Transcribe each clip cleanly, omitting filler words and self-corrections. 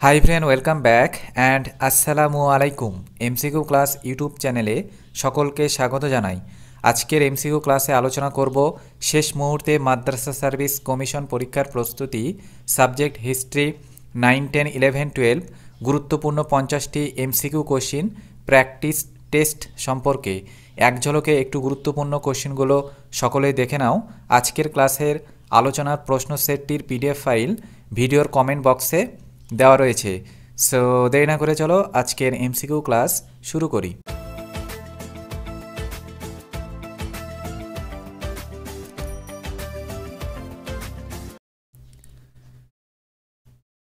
Hi friend, welcome back and আসসালামু আলাইকুম। MCQ class YouTube চ্যানেলে সকলকে স্বাগত জানাই। আজকের এমসিকিউ ক্লাসে আলোচনা করব শেষ মুহূর্তে মাদ্রাসা সার্ভিস কমিশন পরীক্ষার প্রস্তুতি, সাবজেক্ট হিস্ট্রি 9, 10, 11, 12 গুরুত্বপূর্ণ 50টি এমসিকিউ কোশ্চিন প্র্যাকটিস টেস্ট সম্পর্কে। এক ঝলকে একটু গুরুত্বপূর্ণ কোশ্চিনগুলো সকলেই দেখে নাও। আজকের ক্লাসের আলোচনার প্রশ্ন সেটটির পিডিএফ ফাইল ভিডিওর কমেন্ট বক্সে দেওয়া রয়েছে। সো দেরি না করে চলো আজকের এমসিকিউ ক্লাস শুরু করি।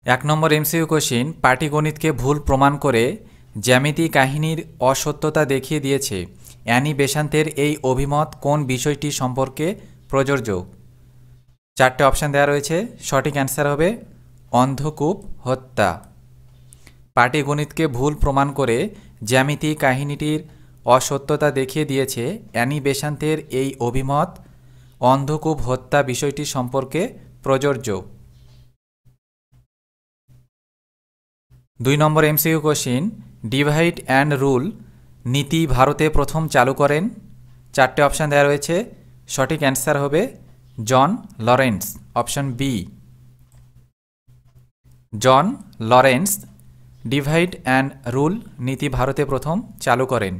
এক নম্বর এমসিকিউ কোশ্চিন, পাটিগণিতকে ভুল প্রমাণ করে জ্যামিতি কাহিনীর অসত্যতা দেখিয়ে দিয়েছে। অ্যানি বেসান্তের এই অভিমত কোন বিষয়টি সম্পর্কে প্রযোজ্য? চারটে অপশান দেওয়া রয়েছে, সঠিক অ্যান্সার হবে অন্ধকূপ হত্যা। পাটিগণিতকে ভুল প্রমাণ করে জ্যামিতি কাহিনীটির অসত্যতা দেখিয়ে দিয়েছে অ্যানি বেসান্তের এই অভিমত অন্ধকূপ হত্যা বিষয়টি সম্পর্কে প্রযোজ্য। 2 নম্বর MCQ question, divide and rule নীতি ভারতে প্রথম চালু করেন? চারটে অপশান দেওয়া রয়েছে, সঠিক অ্যান্সার হবে John Lawrence, option B. John Lawrence divide and rule নীতি ভারতে প্রথম চালু করেন।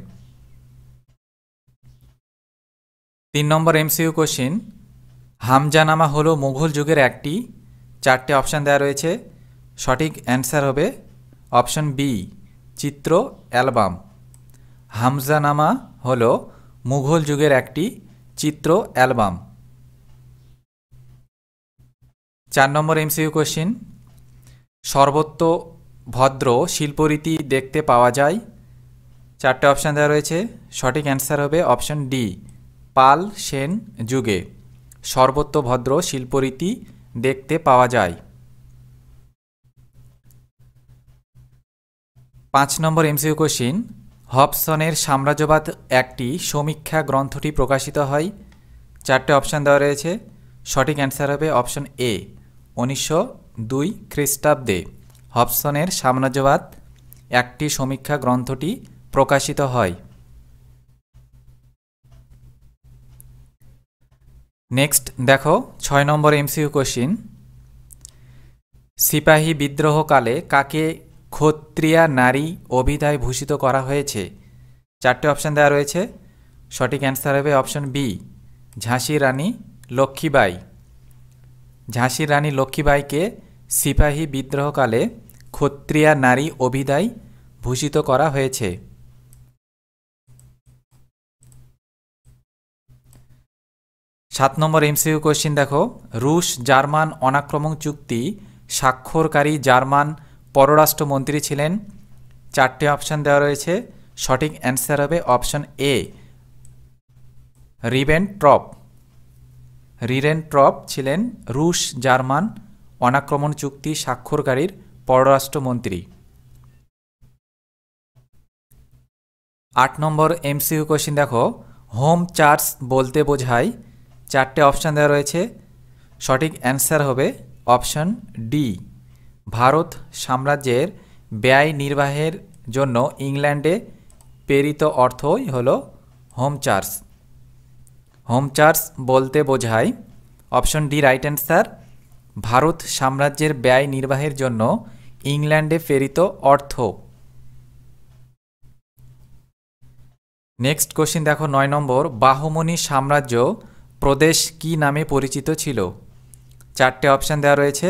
3 নম্বর এমসিকিউ কোশ্চিন, হামজানামা হলো মুঘল যুগের একটি? চারটে অপশান দেওয়া রয়েছে, সঠিক অ্যান্সার হবে অপশন বি, চিত্র অ্যালবাম। হামজানামা হলো মুঘল যুগের একটি চিত্র অ্যালবাম। 4 নম্বর এমসিকিউ কোশ্চিন, সর্বত্র ভদ্র শিল্পরীতি দেখতে পাওয়া যায়? চারটে অপশান দেওয়া রয়েছে, সঠিক অ্যান্সার হবে অপশন ডি, পাল সেন যুগে সর্বত্র ভদ্র শিল্পরীতি দেখতে পাওয়া যায়। 5 নম্বর এমসিকিউ কোশ্চিন, হবসনের সাম্রাজ্যবাদ একটি সমীক্ষা গ্রন্থটি প্রকাশিত হয়? চারটে অপশান দেওয়া রয়েছে, সঠিক অ্যান্সার হবে অপশন এ, 1902 খ্রিস্টাব্দে হবসনের সাম্রাজ্যবাদ একটি সমীক্ষা গ্রন্থটি প্রকাশিত হয়। নেক্সট দেখো 6 নম্বর এমসিকিউ কোশ্চিন, সিপাহী বিদ্রোহকালে কাকে ক্ষত্রিয়া নারী অভিধায় ভূষিত করা হয়েছে? চারটে অপশান দেওয়া রয়েছে, সঠিক অ্যান্সার হবে অপশন বি, ঝাঁসির রানী লক্ষ্মীবাই। ঝাঁসির রানী লক্ষ্মীবাইকে সিপাহী বিদ্রোহকালে ক্ষত্রিয়া নারী অভিধায় ভূষিত করা হয়েছে। 7 নম্বর এমসিকিউ কোশ্চিন দেখো, রুশ জার্মান অনাক্রমণ চুক্তি স্বাক্ষরকারী জার্মান পররাষ্ট্রমন্ত্রী ছিলেন? চারটে অপশান দেওয়া রয়েছে, সঠিক অ্যান্সার হবে অপশন এ, রিবেনট্রপ। রিবেনট্রপ ছিলেন রুশ জার্মান অনাক্রমণ চুক্তি স্বাক্ষরকারীর পররাষ্ট্রমন্ত্রী। 8 নম্বর এমসিকিউ কোশ্চিন দেখো, হোম চার্জ বলতে বোঝায়? চারটে অপশান দেওয়া রয়েছে, সঠিক অ্যান্সার হবে অপশন ডি, ভারত সাম্রাজ্যের ব্যয় নির্বাহের জন্য ইংল্যান্ডে প্রেরিত অর্থই হল হোম চার্জ। হোম চার্জ বলতে বোঝায় option D right answer, Bharat সাম্রাজ্যের ব্যয় নির্বাহের জন্য ইংল্যান্ডে প্রেরিত অর্থ। নেক্সট কোশ্চিন দেখো 9 নম্বর, বাহমনি সাম্রাজ্য প্রদেশ কি নামে পরিচিত ছিল? চারটে অপশান দেওয়া রয়েছে,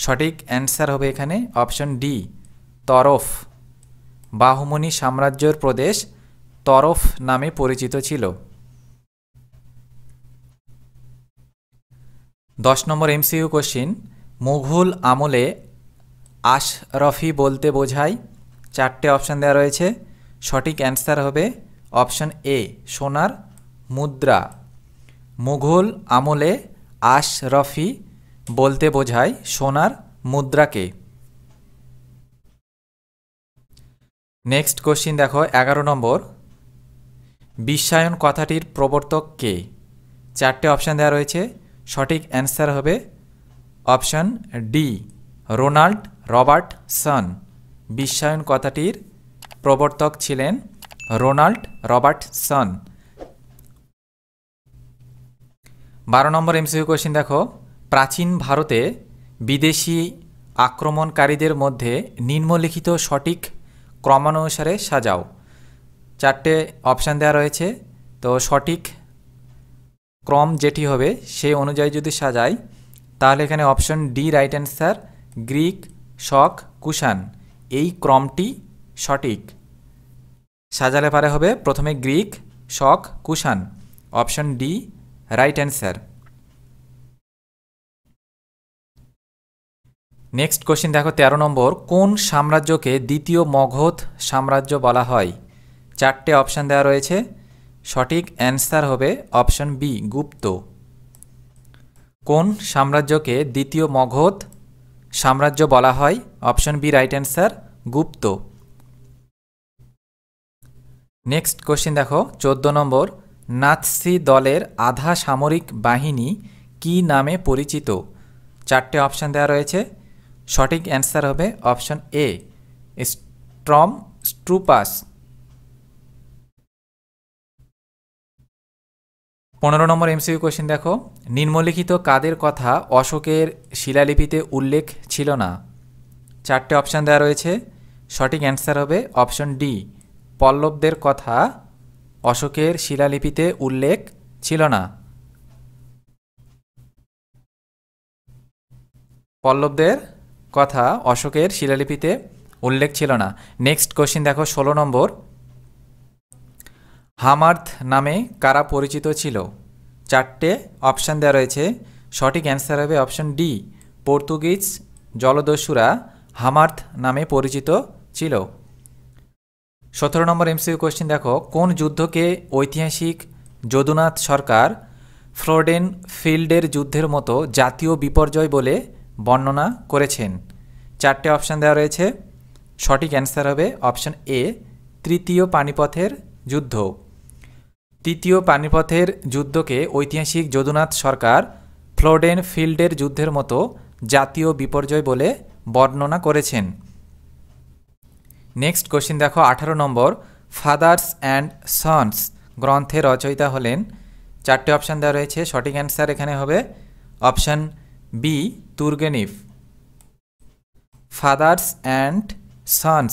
সঠিক অ্যান্সার হবে এখানে অপশন ডি, তরফ। বাহমনি সাম্রাজ্যের প্রদেশ তরফ নামে পরিচিত ছিল। 10 নম্বর এমসিকিউ কোশ্চিন, মুঘল আমলে আশরফি বলতে বোঝায়? চারটে অপশান দেওয়া রয়েছে, সঠিক অ্যান্সার হবে অপশন এ, সোনার মুদ্রা। মুঘল আমলে আশরফি বলতে বোঝায় সোনার মুদ্রাকে। নেক্সট কোশ্চিন দেখো 11 নম্বর, বিশ্বায়ন কথাটির প্রবর্তক কে? চারটে অপশান দেওয়া রয়েছে, সঠিক অ্যান্সার হবে অপশন ডি, রোনাল্ড রবার্টসন। বিশ্বায়ন কথাটির প্রবর্তক ছিলেন রোনাল্ড রবার্টসন। 12 নম্বর এমসিকিউ কোশ্চেন দেখো, প্রাচীন ভারতে বিদেশি আক্রমণকারীদের মধ্যে নিম্নলিখিত সঠিক ক্রমানুসারে সাজাও। 4টে অপশান দেওয়া রয়েছে, তো সঠিক ক্রম যেটি হবে সেই অনুযায়ী যদি সাজাই তাহলে এখানে option D right answer, Greek, Shaka, Kushan, এই ক্রমটি সঠিক। সাজালে পারে হবে প্রথমে Greek, Shaka, Kushan, option D right answer. Next question দেখো 13 নম্বর, কোন সাম্রাজ্যকে দ্বিতীয় মগধ সাম্রাজ্য বলা হয়? 4টে অপশান দেওয়া রয়েছে, সঠিক অ্যান্সার হবে অপশন বি গুপ্ত। কোন সাম্রাজ্যকে দ্বিতীয় মগধ সাম্রাজ্য বলা হয়? অপশন বি রাইট অ্যান্সার, গুপ্ত। নেক্সট কোশ্চেন দেখো 14 নম্বর, নাৎসি দলের আধা সামরিক বাহিনী কি নামে পরিচিত? 4টে অপশান দেওয়া রয়েছে, সঠিক অ্যান্সার হবে অপশন এ স্ট্রম ট্রুপাস। 15 নম্বর এমসিকিউ কোশ্চেন দেখো, নিম্নলিখিত কাদের কথা অশোকের শিলালিপিতে উল্লেখ ছিল না? 4টে অপশান দেওয়া রয়েছে, সঠিক অ্যান্সার হবে অপশন ডি পল্লবদের কথা অশোকের শিলালিপিতে উল্লেখ ছিল না। পল্লবদের কথা অশোকের শিলালিপিতে উল্লেখ ছিল না। নেক্সট কোশ্চেন দেখো 16 নম্বর, হামার্থ নামে কারা পরিচিত ছিল? 4টে অপশান দেওয়া রয়েছে, সঠিক অ্যান্সার হবে অপশন ডি পর্তুগিজ জলদস্যুরা হামার্থ নামে পরিচিত ছিল। 17 নম্বর এমসিকিউ কোশ্চেন দেখো, কোন যুদ্ধকে ঐতিহাসিক যদুনাথ সরকার ফ্লোডেন ফিল্ডের যুদ্ধের মতো জাতীয় বিপর্যয় বলে বর্ণনা করেছেন? 4টে অপশান দেওয়া রয়েছে, সঠিক অ্যান্সার হবে অপশন এ তৃতীয় পানিপথের যুদ্ধ। তৃতীয় পানিপথের যুদ্ধকে ঐতিহাসিক যদুনাথ সরকার ফ্লোডেন ফিল্ডের যুদ্ধের মতো জাতীয় বিপর্যয় বলে বর্ণনা করেছেন। নেক্সট কোশ্চেন দেখো 18 নম্বর, ফাদার্স অ্যান্ড সন্স গ্রন্থের রচয়িতা হলেন? 4টে অপশান দেওয়া রয়েছে, সঠিক অ্যান্সার এখানে হবে option B Turgenev. Fathers and Sons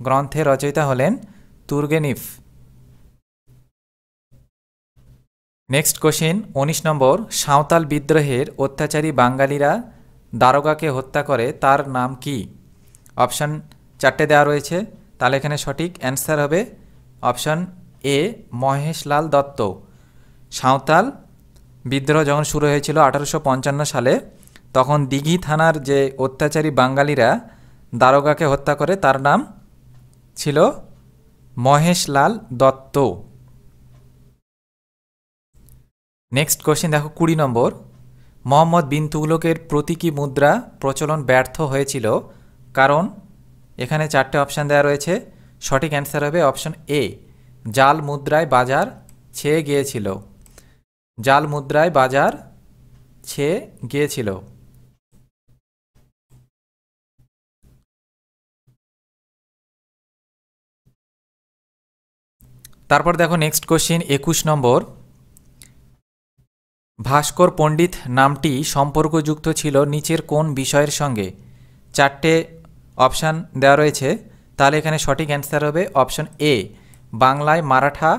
গ্রন্থের রচয়িতা হলেন তুর্গেনিভ। নেক্সট কোশ্চেন 19 নম্বর, সাঁওতাল বিদ্রোহের অত্যাচারী বাঙালিরা দারোগাকে হত্যা করে তার নাম কি? অপশান 4টে দেওয়া রয়েছে, তাহলে এখানে সঠিক অ্যান্সার হবে অপশান এ মহেশলাল দত্ত। সাঁওতাল বিদ্রোহ যখন শুরু হয়েছিল 1855 সালে, তখন দিঘি থানার যে অত্যাচারী বাঙালিরা দারোগাকে হত্যা করে তার নাম ছিল মহেশলাল দত্ত। নেক্সট কোশ্চেন দেখো 20 নম্বর, মোহাম্মদ বিন তুগলকের প্রতীকী মুদ্রা প্রচলন ব্যর্থ হয়েছিল কারণ? এখানে 4টে অপশান দেওয়া রয়েছে, সঠিক অ্যান্সার হবে অপশন এ জাল মুদ্রায় বাজার ছেয়ে গিয়েছিল। জাল মুদ্রায় বাজার ছেয়ে গিয়েছিল। তারপর দেখো নেক্সট কোশ্চেন 21 নম্বর, ভাস্কর পণ্ডিত নামটি সম্পর্কযুক্ত ছিল নিচের কোন বিষয়ের সঙ্গে? 4টে অপশান দেওয়া রয়েছে, তাহলে এখানে সঠিক অ্যান্সার হবে অপশন এ বাংলায় মারাঠা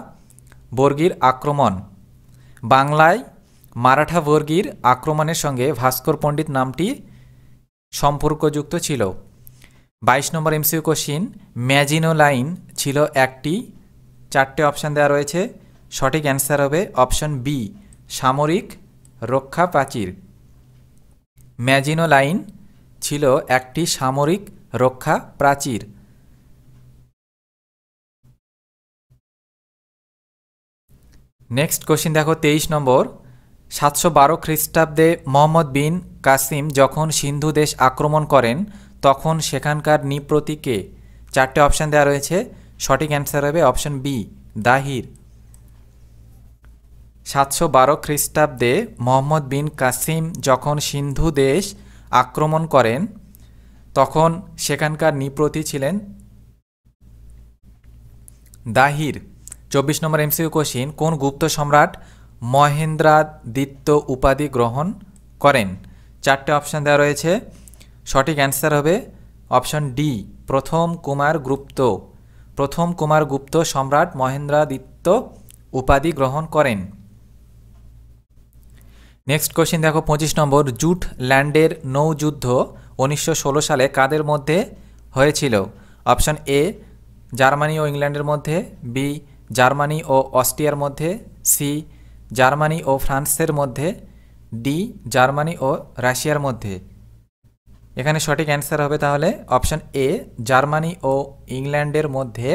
বর্গীর আক্রমণ। বাংলায় মারাঠা বর্গীর আক্রমণের সঙ্গে ভাস্কর পণ্ডিত নামটি সম্পর্কযুক্ত ছিল। 22 নম্বর এমসিকিউ কোশ্চেন, ম্যাজিনো লাইন ছিল একটি? 4টে অপশান দেওয়া রয়েছে, সঠিক অ্যান্সার হবে অপশন বি সামরিক রক্ষা প্রাচীর। ম্যাজিনো লাইন ছিল একটি সামরিক রক্ষা প্রাচীর। নেক্সট কোশ্চেন দেখো 23 নম্বর, 712 খ্রিস্টাব্দে মোহাম্মদ বিন কাসিম যখন সিন্ধু দেশ আক্রমণ করেন তখন সেখানকার নৃপতি কে? 4টে অপশান দেওয়া রয়েছে, সঠিক অ্যান্সার হবে অপশন বি দাহির। 712 খ্রিস্টাব্দে মোহাম্মদ বিন কাসিম যখন সিন্ধু দেশ আক্রমণ করেন তখন সেখানকার নৃপতি ছিলেন দাহির। 24 নম্বর এমসিকিউ কোশ্চিন, কোন গুপ্ত সম্রাট মহেন্দ্রাদিত্য উপাধি গ্রহণ করেন? 4টে অপশান দেওয়া রয়েছে। সঠিক অ্যান্সার হবে অপশন ডি, প্রথম কুমারগুপ্ত। প্রথম কুমারগুপ্ত সম্রাট মহেন্দ্রাদিত্য উপাধি গ্রহণ করেন। নেক্সট কোশ্চিন দেখো 25 নম্বর, জুট ল্যান্ডের নৌযুদ্ধ 1916 সালে কাদের মধ্যে হয়েছিল? অপশন এ, জার্মানি ও ইংল্যান্ডের মধ্যে, বি, জার্মানি ও অস্ট্রিয়ার মধ্যে, সি, জার্মানি ও ফ্রান্সের মধ্যে, ডি, জার্মানি ও রাশিয়ার মধ্যে। এখানে সঠিক অ্যান্সার হবে তাহলে অপশন এ, জার্মানি ও ইংল্যান্ডের মধ্যে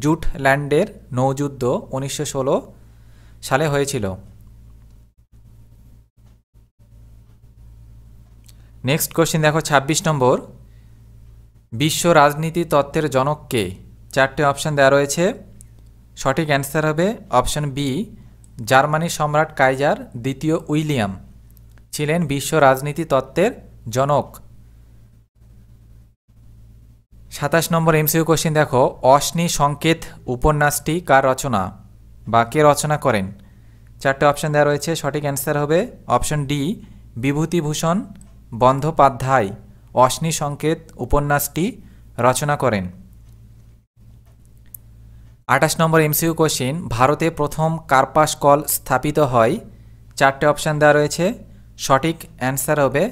জুট ল্যান্ডের নৌযুদ্ধ 1916 সালে হয়েছিল। নেক্সট কোশ্চিন দেখো 26 নম্বর, বিশ্ব রাজনীতি তত্ত্বের জনক কে? 4টে অপশান দেওয়া রয়েছে। সঠিক অ্যান্সার হবে অপশন বি, জার্মানি সম্রাট কাইজার দ্বিতীয় উইলিয়াম ছিলেন বিশ্ব রাজনীতি তত্ত্বের জনক। 27 নম্বর এমসিকিউ কোশ্চিন দেখো, অশ্নি সংকেত উপন্যাসটি কার রচনা বা কে রচনা করেন? 4টে অপশান দেওয়া রয়েছে। সঠিক অ্যান্সার হবে অপশন ডি, বিভূতিভূষণ বন্দ্যোপাধ্যায় অশ্নি সংকেত উপন্যাসটি রচনা করেন। 28 নম্বর এমসিকিউ কোশ্চিন, ভারতে প্রথম কার্পাস কল স্থাপিত হয়? 4টে অপশান দেওয়া রয়েছে। সঠিক অ্যান্সার হবে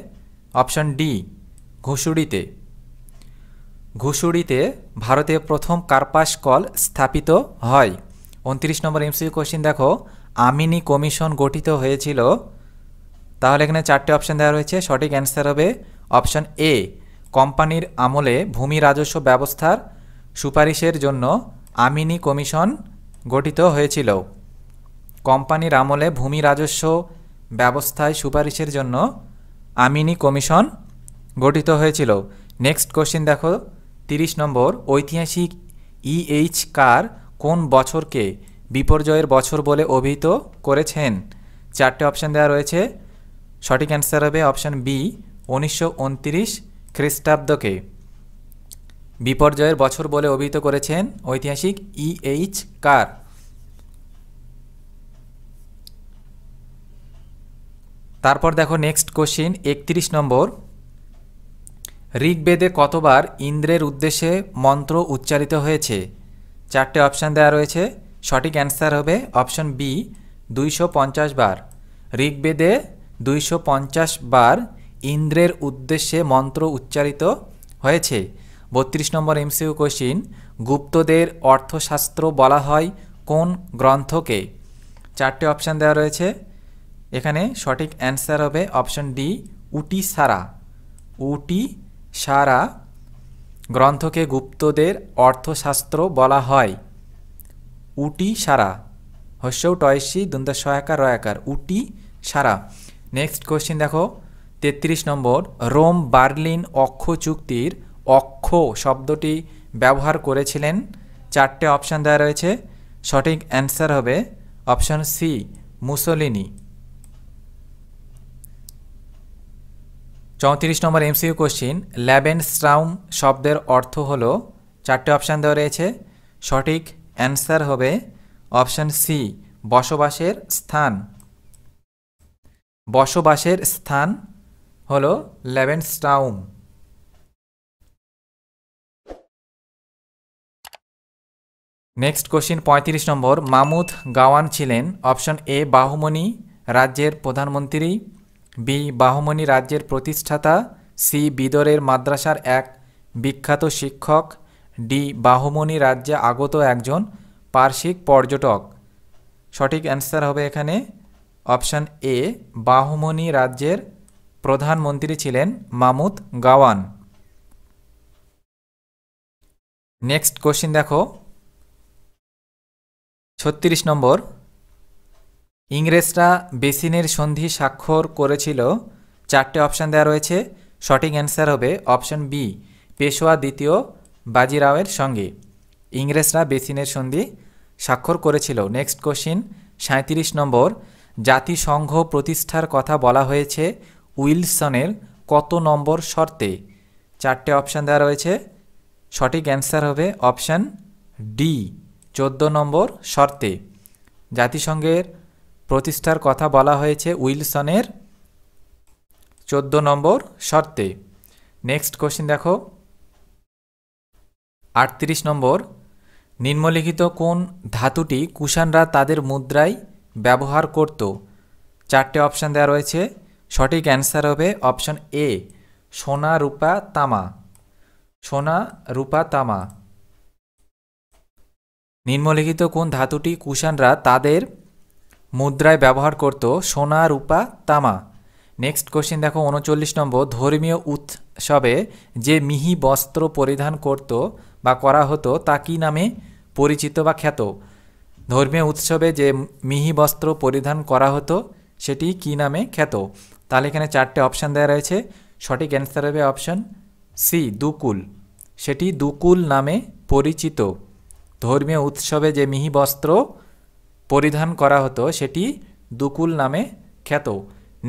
অপশন ডি, ঘুষুড়িতে। ঘুষুড়িতে ভারতে প্রথম কার্পাস কল স্থাপিত হয়। 29 নম্বর এমসিকিউ কোশ্চিন দেখো, আমিনি কমিশন গঠিত হয়েছিল? তাহলে এখানে 4টে অপশান দেওয়া রয়েছে। সঠিক অ্যান্সার হবে অপশন এ, কোম্পানির আমলে ভূমি রাজস্ব ব্যবস্থার সুপারিশের জন্য আমিনি কমিশন গঠিত হয়েছিল। কোম্পানির আমলে ভূমি রাজস্ব ব্যবস্থায় সুপারিশের জন্য আমিনি কমিশন গঠিত হয়েছিল। নেক্সট কোশ্চিন দেখো 30 নম্বর, ঐতিহাসিক ইএইচ কার কোন বছরকে বিপর্যয়ের বছর বলে অভিহিত করেছেন? 4টে অপশান দেওয়া রয়েছে। সঠিক অ্যান্সার হবে অপশান বি, 1929 খ্রিস্টাব্দকে বিপর্যয়ের বছর বলে অভিহিত করেছেন ঐতিহাসিক ইএইচ কার। তারপর দেখো নেক্সট কোশ্চিন 31 নম্বর, ঋগ্বেদে কতবার ইন্দ্রের উদ্দেশ্যে মন্ত্র উচ্চারিত হয়েছে? 4টে অপশান দেওয়া রয়েছে। সঠিক অ্যান্সার হবে অপশন বি, 250 বার। ঋগ্বেদে 250 বার ইন্দ্রের উদ্দেশ্যে মন্ত্র উচ্চারিত হয়েছে। 32 নম্বর এমসিকিউ কোশ্চিন, গুপ্তদের অর্থশাস্ত্র বলা হয় কোন গ্রন্থকে? 4টে অপশান দেওয়া রয়েছে। এখানে সঠিক অ্যান্সার হবে অপশন ডি, উটিসারা। উটিসারা গ্রন্থকে গুপ্তদের অর্থশাস্ত্র বলা হয়। উটিসারা, হস্যৌ টয়সি দন্ত্য সহায়কার রয়াকার, উটিসারা। নেক্সট কোশ্চিন দেখো 33 নম্বর, রোম বার্লিন অক্ষ চুক্তির অক্ষ শব্দটি ব্যবহার করেছিলেন? 4টে অপশান দেওয়া রয়েছে। সঠিক অ্যান্সার হবে অপশন সি, মুসোলিনি। 34 নম্বর এমসিকিউ কোশ্চিন, ল্যাবেনস্ট্রাউম শব্দের অর্থ হলো? 4টে অপশান দেওয়া রয়েছে। সঠিক অ্যান্সার হবে অপশান সি, বসবাসের স্থান। বসবাসের স্থান হলো ল্যাবেনস্ট্রাউম। নেক্সট কোশ্চিন 35 নম্বর, মামুদ গাওয়ান ছিলেন? অপশন এ, বাহুমনি রাজ্যের প্রধানমন্ত্রী, বি, বাহুমনি রাজ্যের প্রতিষ্ঠাতা, সি, বিদরের মাদ্রাসার এক বিখ্যাত শিক্ষক, ডি, বাহুমনি রাজ্যে আগত একজন পার্শ্বিক পর্যটক। সঠিক অ্যান্সার হবে এখানে অপশান এ, বাহুমনি রাজ্যের প্রধানমন্ত্রী ছিলেন মামুদ গাওয়ান। নেক্সট কোশ্চিন দেখো 36 নম্বর, ইংরেজরা বেসিনের সন্ধি স্বাক্ষর করেছিল? 4টে অপশান দেওয়া রয়েছে। সঠিক অ্যান্সার হবে অপশান বি, পেশোয়া দ্বিতীয় বাজিরাওয়ের সঙ্গে ইংরেজরা বেসিনের সন্ধি স্বাক্ষর করেছিল। নেক্সট কোশ্চিন 37 নম্বর, জাতিসংঘ প্রতিষ্ঠার কথা বলা হয়েছে উইলসনের কত নম্বর শর্তে? চারটে অপশান দেওয়া রয়েছে, সঠিক অ্যান্সার হবে অপশান ডি 14 নম্বর শর্তে। জাতিসংঘের প্রতিষ্ঠার কথা বলা হয়েছে উইলসনের 14 নম্বর শর্তে। নেক্সট কোশ্চেন দেখো 38 নম্বর, নিম্নলিখিত কোন ধাতুটি কুষাণরা তাদের মুদ্রায় ব্যবহার করত? চারটে অপশান দেওয়া রয়েছে, সঠিক অ্যান্সার হবে অপশান এ সোনা রূপা তামা। সোনা রূপা তামা। নিম্নলিখিত কোন ধাতুটি কুষাণরা তাদের মুদ্রায় ব্যবহার করত? সোনা রূপা তামা। নেক্সট কোশ্চেন দেখো 39 নম্বর, ধর্মীয় উৎসবে যে মিহি বস্ত্র পরিধান করত বা করা হতো তা কী নামে পরিচিত বা খ্যাত? ধর্মীয় উৎসবে যে মিহি বস্ত্র পরিধান করা হতো সেটি কী নামে খ্যাত? তাহলে এখানে চারটে অপশান দেওয়া রয়েছে, সঠিক অ্যান্সার হবে অপশান সি দুকুল। সেটি দুকুল নামে পরিচিত। ধর্মীয় উৎসবে যে মিহি বস্ত্র পরিধান করা হতো সেটি দুকুল নামে খ্যাত।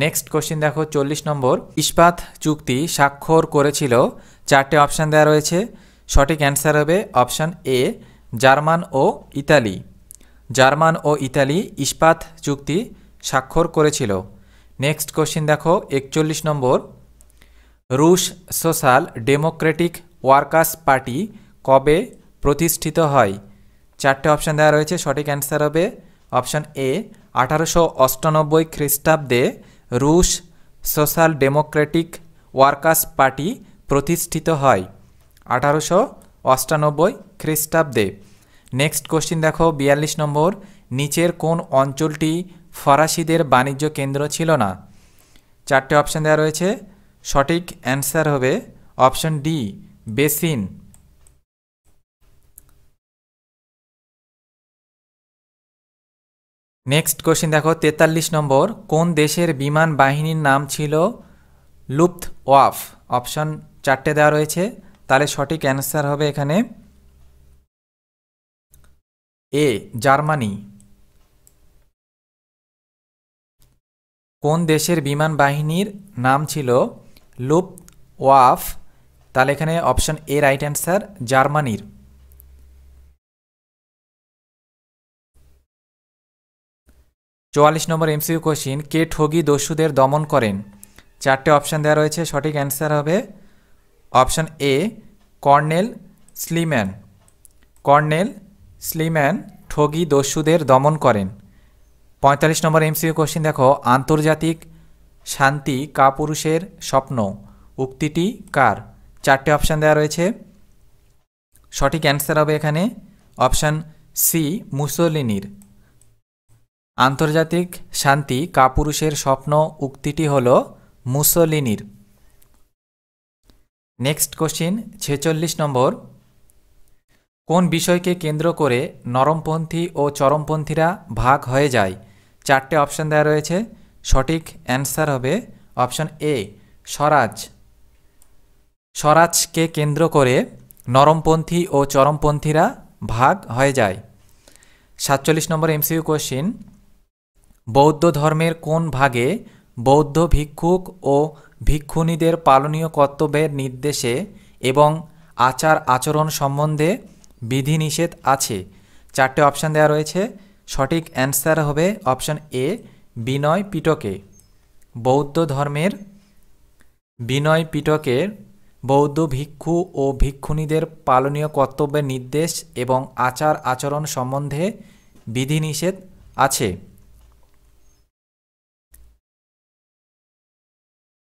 নেক্সট কোশ্চেন দেখো 40 নম্বর, ইস্পাত চুক্তি স্বাক্ষর করেছিল? চারটে অপশান দেওয়া রয়েছে, সঠিক অ্যান্সার হবে অপশান এ জার্মান ও ইতালি। জার্মান ও ইতালি ইস্পাত চুক্তি স্বাক্ষর করেছিল। নেক্সট কোশ্চেন দেখো 41 নম্বর, রুশ সোশ্যাল ডেমোক্রেটিক ওয়ার্কার্স পার্টি কবে প্রতিষ্ঠিত হয়? চারটে অপশান দেওয়া রয়েছে, সঠিক অ্যান্সার হবে অপশান এ 1898 খ্রিস্টাব্দে রুশ সোশ্যাল ডেমোক্রেটিক ওয়ার্কার্স পার্টি প্রতিষ্ঠিত হয় 1898 খ্রিস্টাব্দে। নেক্সট কোশ্চেন দেখো 42 নম্বর, নিচের কোন অঞ্চলটি ফরাসিদের বাণিজ্য কেন্দ্র ছিল না? চারটে অপশান দেওয়া রয়েছে, সঠিক অ্যান্সার হবে option D basin. Next question দেখো 43 নম্বর, কোন দেশের বিমান বাহিনীর নাম ছিল লুফটওয়াফ? অপশান চারটে দেওয়া রয়েছে, তাহলে সঠিক অ্যান্সার হবে এখানে এ জার্মানি। কোন দেশের বিমান বাহিনীর নাম ছিল লুফটওয়াফ? তাহলে এখানে অপশান এ রাইট অ্যান্সার জার্মানির। চুয়াল্লিশ নম্বর এমসিকিউ কোশ্চিন, কে ঠগী দস্যুদের দমন করেন? চারটে অপশান দেওয়া রয়েছে, সঠিক অ্যান্সার হবে option A colonel Sleeman. Colonel Sleeman ঠগী দস্যুদের দমন করেন। 45 নম্বর এমসিকিউ কোশ্চিন দেখো, আন্তর্জাতিক শান্তি কাপুরুষের স্বপ্ন উক্তিটি কার? চারটে অপশান দেওয়া রয়েছে, সঠিক অ্যান্সার হবে এখানে অপশান সি মুসোলিনির। আন্তর্জাতিক শান্তি কাপুরুষের স্বপ্ন উক্তিটি হল মুসোলিনির। নেক্সট কোশ্চিন 46 নম্বর, কোন বিষয়কে কেন্দ্র করে নরমপন্থী ও চরমপন্থীরা ভাগ হয়ে যায়? চারটে অপশান দেওয়া রয়েছে, সঠিক অ্যান্সার হবে অপশান এ স্বরাজ। স্বরাজকে কেন্দ্র করে নরমপন্থী ও চরমপন্থীরা ভাগ হয়ে যায়। 47 নম্বর এমসিকিউ কোশ্চিন, বৌদ্ধ ধর্মের কোন ভাগে বৌদ্ধ ভিক্ষুক ও ভিক্ষুণীদের পালনীয় কর্তব্যের নির্দেশে এবং আচার আচরণ সম্বন্ধে বিধিনিষেধ আছে? চারটে অপশান দেওয়া রয়েছে, সঠিক অ্যান্সার হবে অপশান এ বিনয় পিটকে। বৌদ্ধ ধর্মের বিনয় পিটকের বৌদ্ধ ভিক্ষু ও ভিক্ষুণীদের পালনীয় কর্তব্যের নির্দেশ এবং আচার আচরণ সম্বন্ধে বিধিনিষেধ আছে।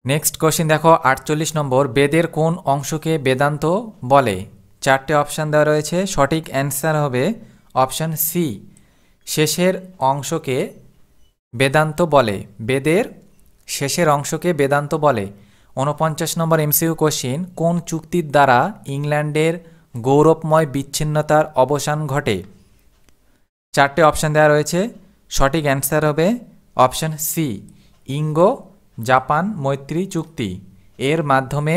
নেক্সট কোশ্চেন দেখো 48 নম্বর, বেদের কোন অংশকে বেদান্ত বলে? চারটে অপশান দেওয়া রয়েছে, সঠিক অ্যান্সার হবে অপশান সি শেষের অংশকে বেদান্ত বলে। বেদের শেষের অংশকে বেদান্ত বলে। 49 নম্বর এমসিকিউ কোশ্চিন, কোন চুক্তির দ্বারা ইংল্যান্ডের গৌরবময় বিচ্ছিন্নতার অবসান ঘটে? চারটে অপশান দেওয়া রয়েছে, সঠিক অ্যান্সার হবে অপশান সি ইঙ্গো জাপান মৈত্রী চুক্তি। এর মাধ্যমে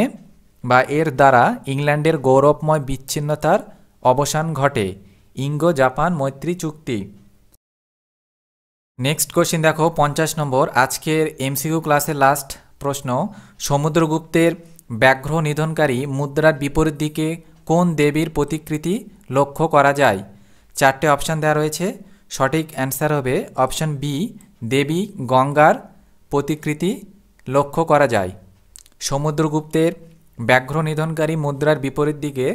বা এর দ্বারা ইংল্যান্ডের গৌরবময় বিচ্ছিন্নতার অবসান ঘটে, ইঙ্গো জাপান মৈত্রী চুক্তি। নেক্সট কোশ্চিন দেখো 50 নম্বর, আজকের এমসিকিউ ক্লাসের লাস্ট প্রশ্ন, সমুদ্রগুপ্তের ব্যাঘ্র নিধনকারী মুদ্রার বিপরীত দিকে কোন দেবীর প্রতিকৃতি লক্ষ্য করা যায়? 4টে অপশান দেওয়া রয়েছে। সঠিক অ্যান্সার হবে অপশান বি, দেবী গঙ্গার প্রতিকৃতি লক্ষ্য করা যায়। সমুদ্রগুপ্তের ব্যাঘ্র নিধনকারী মুদ্রার বিপরীত দিকে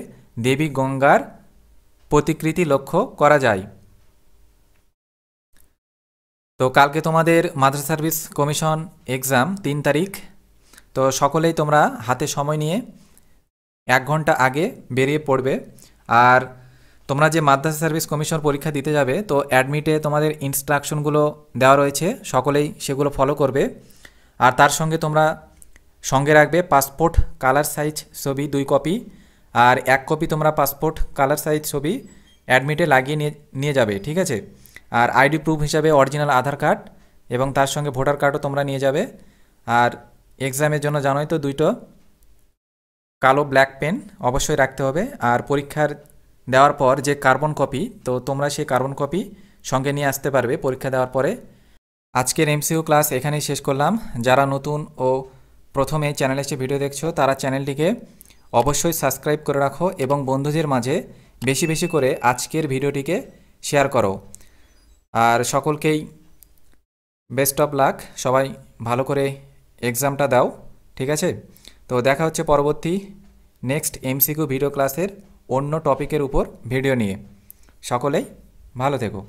দেবী গঙ্গার প্রতিকৃতি লক্ষ্য করা যায়। তো কালকে তোমাদের মাদ্রাসা সার্ভিস কমিশন এক্সাম 3 তারিখ। তো সকলেই তোমরা হাতে সময় নিয়ে 1 ঘন্টা আগে বেরিয়ে পড়বে। আর তোমরা যে মাদ্রাসা সার্ভিস কমিশন পরীক্ষা দিতে যাবে, তো অ্যাডমিটে তোমাদের ইনস্ট্রাকশনগুলো দেওয়া রয়েছে, সকলেই সেগুলো ফলো করবে। আর তার সঙ্গে তোমরা সঙ্গে রাখবে পাসপোর্ট কালার সাইজ ছবি 2 কপি, আর 1 কপি তোমরা পাসপোর্ট কালার সাইজ ছবি অ্যাডমিটে লাগিয়ে নিয়ে যাবে, ঠিক আছে। আর আইডি প্রুফ হিসাবে অরিজিনাল আধার কার্ড এবং তার সঙ্গে ভোটার কার্ডও তোমরা নিয়ে যাবে। আর এক্সামের জন্য জানোই তো 2টো কালো ব্ল্যাক পেন অবশ্যই রাখতে হবে। আর পরীক্ষার দেওয়ার পর যে কার্বন কপি, তো তোমরা সেই কার্বন কপি সঙ্গে নিয়ে আসতে পারবে পরীক্ষা দেওয়ার পরে। আজকের এমসিকিউ ক্লাস এখানেই শেষ করলাম। যারা নতুন ও প্রথমে চ্যানেলে এসে ভিডিও দেখছো, তারা চ্যানেলটিকে অবশ্যই সাবস্ক্রাইব করে রাখো এবং বন্ধুদের মাঝে বেশি বেশি করে আজকের ভিডিওটিকে শেয়ার করো। আর সকলকেই বেস্ট অফ লাক, সবাই ভালো করে এক্সামটা দাও, ঠিক আছে। তো দেখা হচ্ছে পরবর্তী নেক্সট এমসিকিউ ভিডিও ক্লাসের অন্য টপিকের উপর ভিডিও নিয়ে। সকলেই ভালো থেকো।